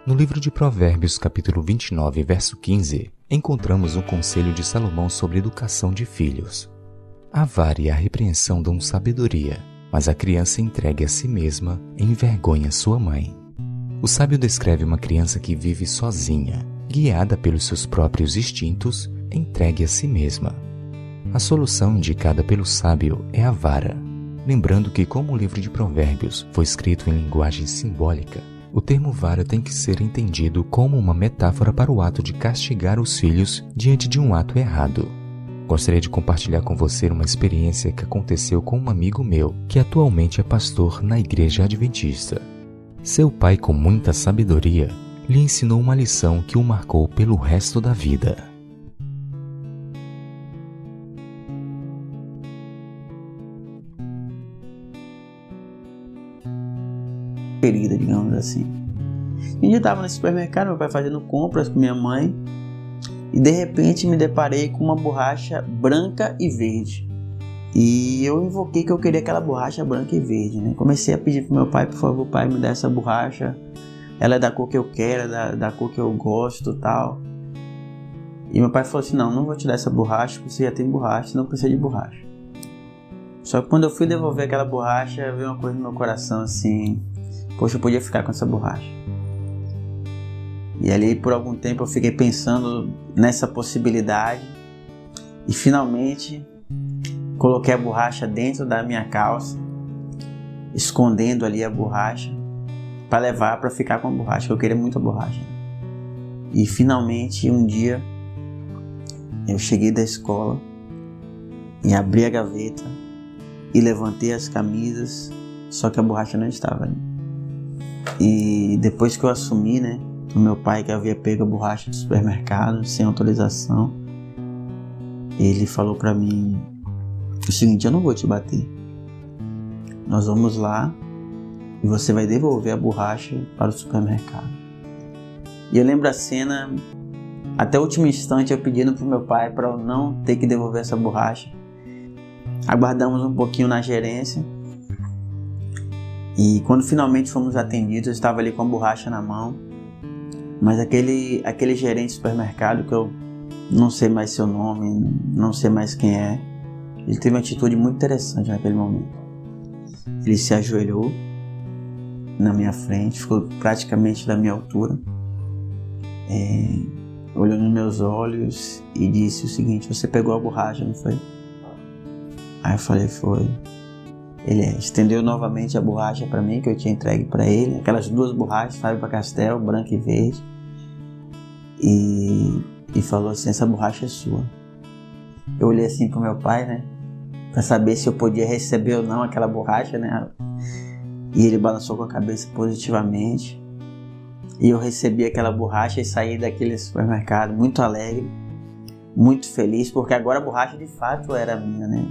No livro de Provérbios, capítulo 29, verso 15, encontramos um conselho de Salomão sobre educação de filhos. A vara e a repreensão dão sabedoria, mas a criança entregue a si mesma envergonha sua mãe. O sábio descreve uma criança que vive sozinha, guiada pelos seus próprios instintos, entregue a si mesma. A solução indicada pelo sábio é a vara. Lembrando que, como o livro de Provérbios foi escrito em linguagem simbólica, o termo vara tem que ser entendido como uma metáfora para o ato de castigar os filhos diante de um ato errado. Gostaria de compartilhar com você uma experiência que aconteceu com um amigo meu, que atualmente é pastor na Igreja Adventista. Seu pai, com muita sabedoria, lhe ensinou uma lição que o marcou pelo resto da vida. Querida, digamos assim. Um dia eu estava no supermercado, meu pai fazendo compras com minha mãe, e de repente me deparei com uma borracha branca e verde. E eu invoquei que eu queria aquela borracha branca e verde, né? Comecei a pedir pro meu pai, por favor, pai, me dá essa borracha. Ela é da cor que eu quero, da cor que eu gosto e tal. E meu pai falou assim, não vou te dar essa borracha, porque você já tem borracha, não precisa de borracha. Só que quando eu fui devolver aquela borracha, veio uma coisa no meu coração assim, poxa, eu podia ficar com essa borracha. E ali por algum tempo eu fiquei pensando nessa possibilidade e finalmente coloquei a borracha dentro da minha calça, escondendo ali a borracha para levar para ficar com a borracha, que eu queria muito a borracha. E finalmente um dia eu cheguei da escola e abri a gaveta e levantei as camisas, só que a borracha não estava ali. E depois que eu assumi, né, o meu pai, que havia pego a borracha do supermercado sem autorização, ele falou pra mim o seguinte, eu não vou te bater, nós vamos lá e você vai devolver a borracha para o supermercado. E eu lembro a cena, até o último instante eu pedindo pro meu pai para eu não ter que devolver essa borracha. Aguardamos um pouquinho na gerência e quando finalmente fomos atendidos, eu estava ali com a borracha na mão, mas aquele gerente de supermercado, que eu não sei mais seu nome, não sei mais quem é, ele teve uma atitude muito interessante naquele momento. Ele se ajoelhou na minha frente, ficou praticamente da minha altura, olhou nos meus olhos e disse o seguinte, você pegou a borracha, não foi? Aí eu falei, foi. Ele estendeu novamente a borracha para mim, que eu tinha entregue para ele, aquelas duas borrachas, Faber-Castell, branca e verde, e falou assim, essa borracha é sua. Eu olhei assim pro meu pai, né, para saber se eu podia receber ou não aquela borracha, né, e ele balançou com a cabeça positivamente, e eu recebi aquela borracha e saí daquele supermercado muito alegre, muito feliz, porque agora a borracha de fato era minha, né.